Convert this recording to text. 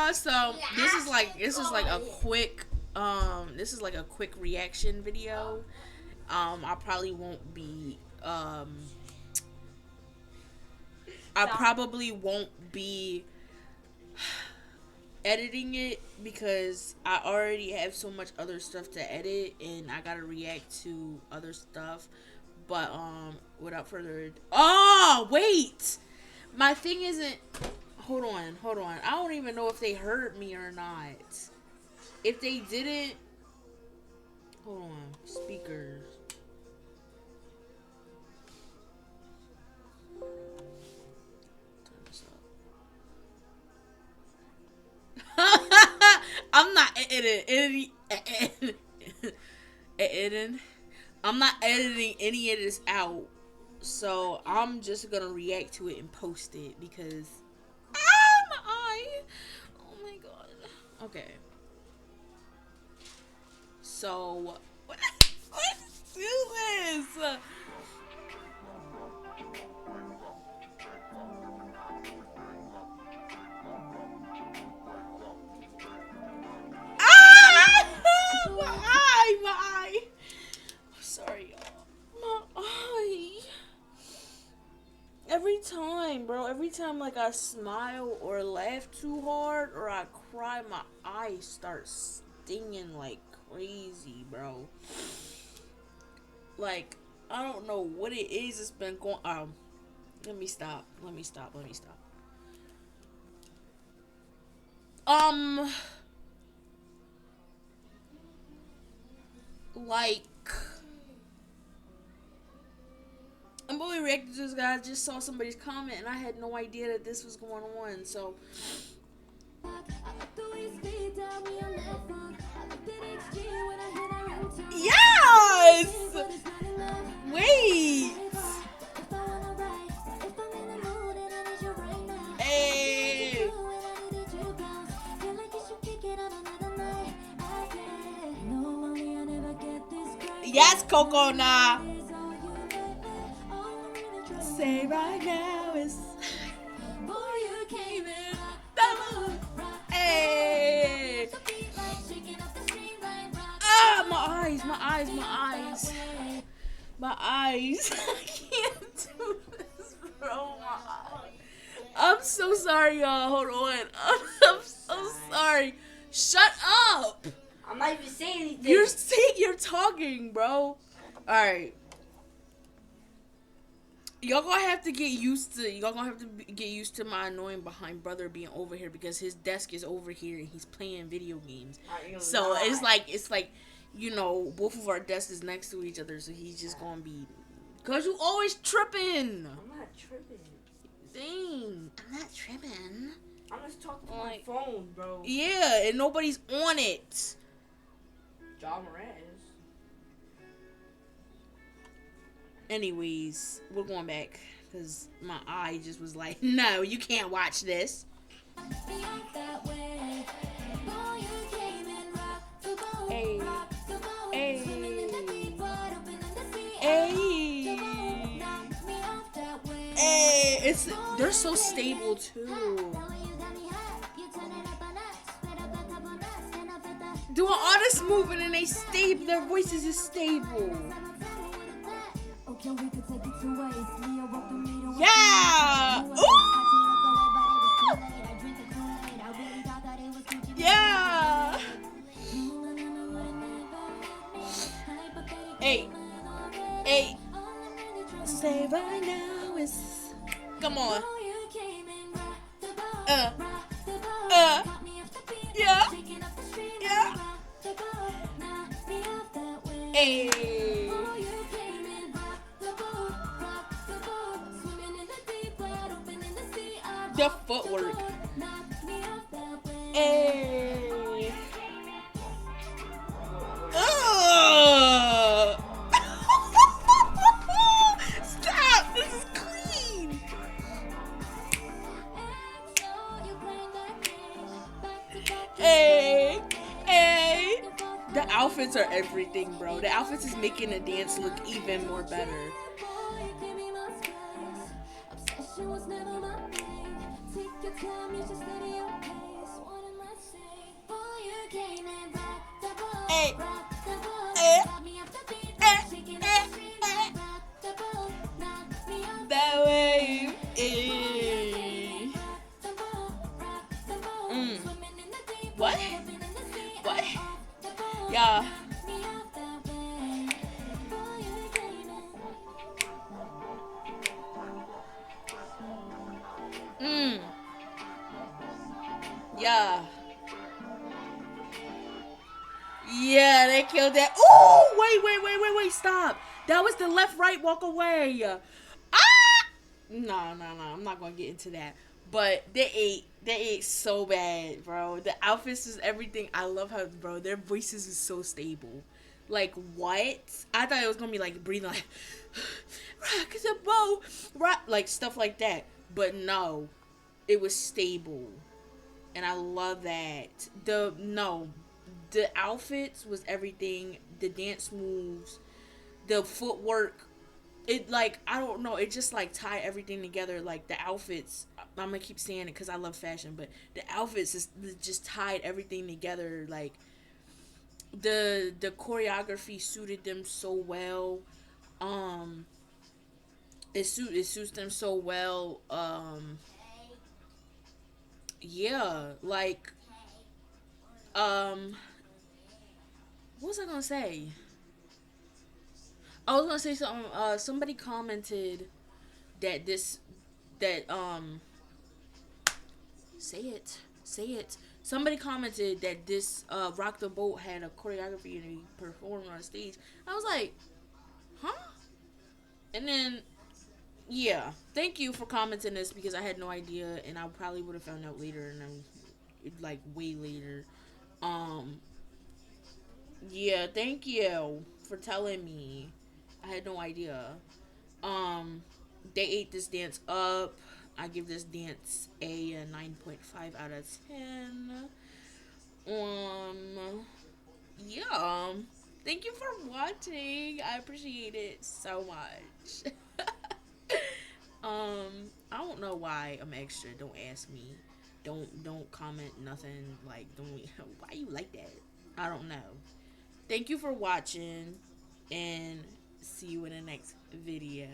y'all. So this is like a quick reaction video. I probably won't be I probably won't be editing it because I already have so much other stuff to edit and I gotta react to other stuff. But without further ado, oh wait, my thing isn't. Hold on. I don't even know if they heard me or not. If they didn't, hold on. Speakers. Turn this up. I'm not editing. I'm not editing any of this out. So I'm just gonna react to it and post it because my eye. Oh my god. Okay. So let's do this. Ah! My eye. Sorry, y'all. My eye. Every time, bro. Every time, like, I smile or laugh too hard or I cry, my eyes start stinging like crazy, bro. Like, I don't know what it is. It's been going. Let me stop. Like, I'm only reacting to this guy. I just saw somebody's comment and I had no idea that this was going on. So, yes! Wait! Hey! Yes, Coco, nah. Say right now is. Hey! Ah, my eyes. I can't do this, bro. My eyes. I'm so sorry, y'all. Hold on. I'm so sorry. Shut up. I'm not even saying anything. You're talking, bro. Alright. Y'all gonna have to get used to my annoying behind brother being over here because his desk is over here and he's playing video games. So it's like both of our desks is next to each other, so he's just gonna be, cause you always tripping. I'm not tripping. Dang, I'm not tripping. I'm just talking to my phone, bro. Yeah, and nobody's on it. John Moran is. Anyways, we're going back because my eye just was like, no, you can't watch this. Hey, they're so stable too. Doing all this moving and they stable, their voices is stable. Yeah! Ooh! Yeah! Hey! Say right now is. Come on. Yeah! Yeah! Hey! The footwork. Hey. Stop! This is clean. Hey. The outfits are everything, bro. The outfits is making the dance look even more better. What? What? Yeah. Mm. Yeah. Yeah, they killed that. Oh, wait. Stop. That was the left, right, walk away. Ah! No. I'm not gonna get into that. But they ate so bad, bro. The outfits is everything. I love how, bro, their voices is so stable. Like what? I thought it was gonna be like breathing like rock the boat, rock like stuff like that. But no, it was stable, and I love that. The outfits was everything. The dance moves, the footwork. It like I don't know. It just like tied everything together. Like the outfits. I'm gonna keep saying it because I love fashion, but the outfits is just tied everything together. Like the choreography suited them so well. Um, it suits them so well. Yeah, like um, what was I gonna say? I was gonna say something. Somebody commented that that say it. Somebody commented that this Rock the Boat had a choreography and he performed on stage. I was like, huh? And then yeah, thank you for commenting this because I had no idea and I probably would have found out later and I'm like way later. Um, yeah, thank you for telling me. I had no idea. Um, they ate this dance up. I give this dance a 9.5 out of 10. Um, yeah. Thank you for watching. I appreciate it so much. I don't know why I'm extra. Don't ask me. Don't comment nothing. Like don't why you like that? I don't know. Thank you for watching and see you in the next video.